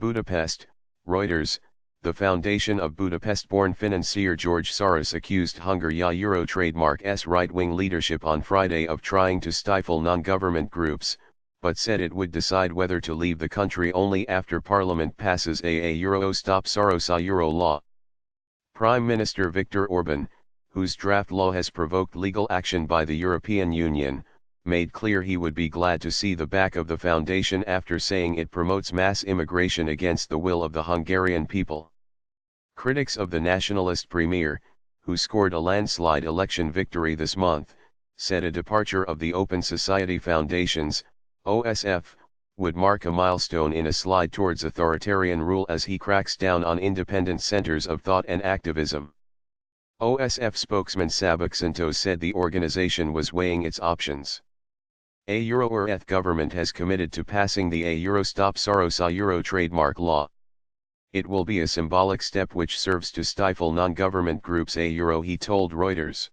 Budapest, Reuters. The foundation of Budapest-born financier George Soros accused Hungary Euro trademark's right-wing leadership on Friday of trying to stifle non-government groups, but said it would decide whether to leave the country only after Parliament passes a Euro Stop Soros Euro law. Prime Minister Viktor Orban, whose draft law has provoked legal action by the European Union, made clear he would be glad to see the back of the foundation after saying it promotes mass immigration against the will of the Hungarian people. Critics of the nationalist premier, who scored a landslide election victory this month, said a departure of the Open Society Foundation's, OSF, would mark a milestone in a slide towards authoritarian rule as he cracks down on independent centers of thought and activism. OSF spokesman Sabak Santos said the organization was weighing its options. A Euro-EF government has committed to passing the Euro Stop Soros Euro trademark law. It will be a symbolic step which serves to stifle non-government groups Euro, he told Reuters.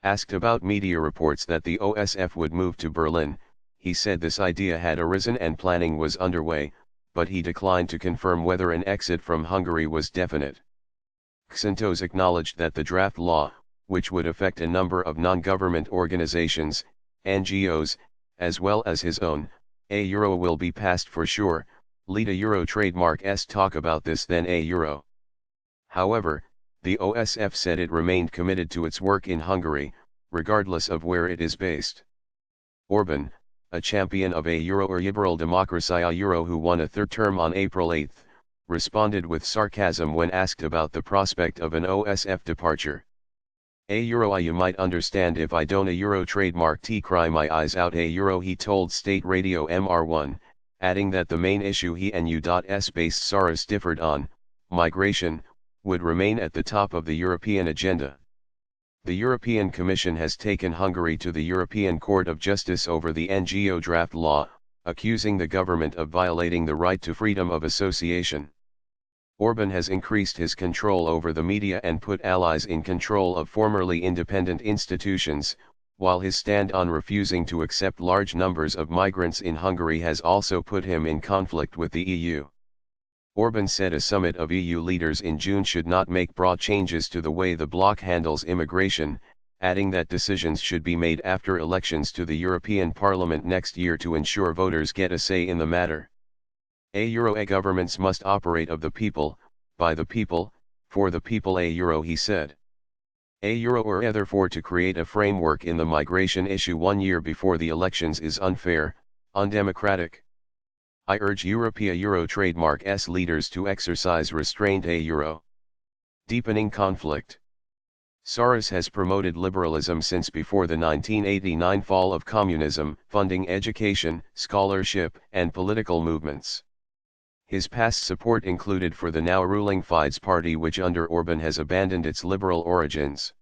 Asked about media reports that the OSF would move to Berlin, he said this idea had arisen and planning was underway, but he declined to confirm whether an exit from Hungary was definite. Santos acknowledged that the draft law, which would affect a number of non-government organizations, NGOs, as well as his own, Euro will be passed for sure. Lead a Euro trademark's talk about this then Euro. However, the OSF said it remained committed to its work in Hungary, regardless of where it is based. Orban, a champion of a Euro or liberal democracy Euro who won a third term on April 8, responded with sarcasm when asked about the prospect of an OSF departure. Euro, you might understand if I don't a Euro trademark cry my eyes out Euro, he told State Radio MR1, adding that the main issue he and U.S-based Soros differed on, migration, would remain at the top of the European agenda. The European Commission has taken Hungary to the European Court of Justice over the NGO draft law, accusing the government of violating the right to freedom of association. Orban has increased his control over the media and put allies in control of formerly independent institutions, while his stand on refusing to accept large numbers of migrants in Hungary has also put him in conflict with the EU. Orban said a summit of EU leaders in June should not make broad changes to the way the bloc handles immigration, adding that decisions should be made after elections to the European Parliament next year to ensure voters get a say in the matter. Euro governments must operate of the people, by the people, for the people Euro, he said. Euro or therefore to create a framework in the migration issue 1 year before the elections is unfair, undemocratic. I urge Euro trademark's leaders to exercise restraint Euro. Deepening conflict. Soros has promoted liberalism since before the 1989 fall of communism, funding education, scholarship, and political movements. His past support included for the now ruling Fidesz party, which under Orban has abandoned its liberal origins.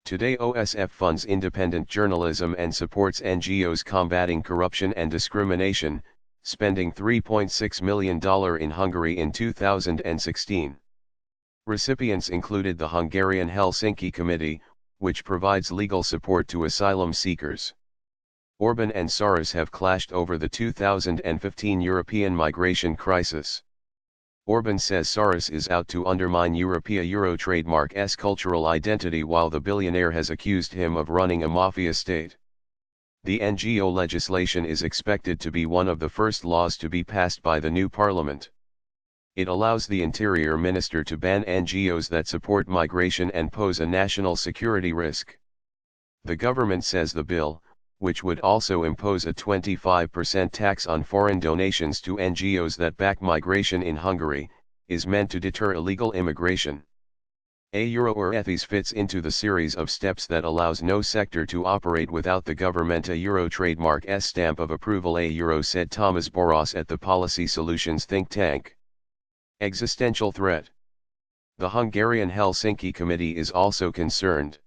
Today OSF funds independent journalism and supports NGOs combating corruption and discrimination, spending $3.6 million in Hungary in 2016. Recipients included the Hungarian Helsinki Committee, which provides legal support to asylum seekers. Orban and Soros have clashed over the 2015 European migration crisis. Orban says Soros is out to undermine Euro trademark's cultural identity, while the billionaire has accused him of running a mafia state. The NGO legislation is expected to be one of the first laws to be passed by the new parliament. It allows the Interior Minister to ban NGOs that support migration and pose a national security risk. The government says the bill, which would also impose a 25% tax on foreign donations to NGOs that back migration in Hungary, is meant to deter illegal immigration. Euro or ETHIS fits into the series of steps that allows no sector to operate without the government Euro trademark's stamp of approval Euro, said Thomas Boros at the Policy Solutions think tank. Existential threat. The Hungarian Helsinki Committee is also concerned.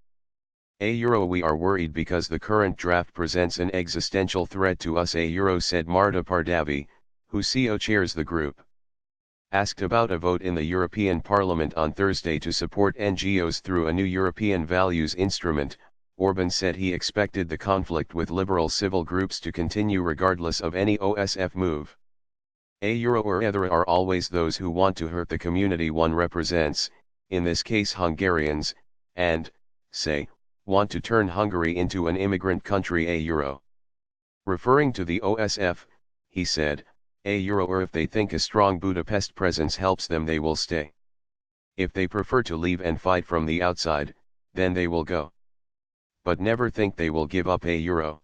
Euro, we are worried because the current draft presents an existential threat to us Euro, said Marta Pardavi, who co-chairs the group. Asked about a vote in the European Parliament on Thursday to support NGOs through a new European values instrument, Orban said he expected the conflict with liberal civil groups to continue regardless of any OSF move. A euro or other are always those who want to hurt the community one represents, in this case Hungarians, and, say, want to turn Hungary into an immigrant country a euro. Referring to the OSF, he said, a euro or if they think a strong Budapest presence helps them they will stay. If they prefer to leave and fight from the outside, then they will go. But never think they will give up a euro.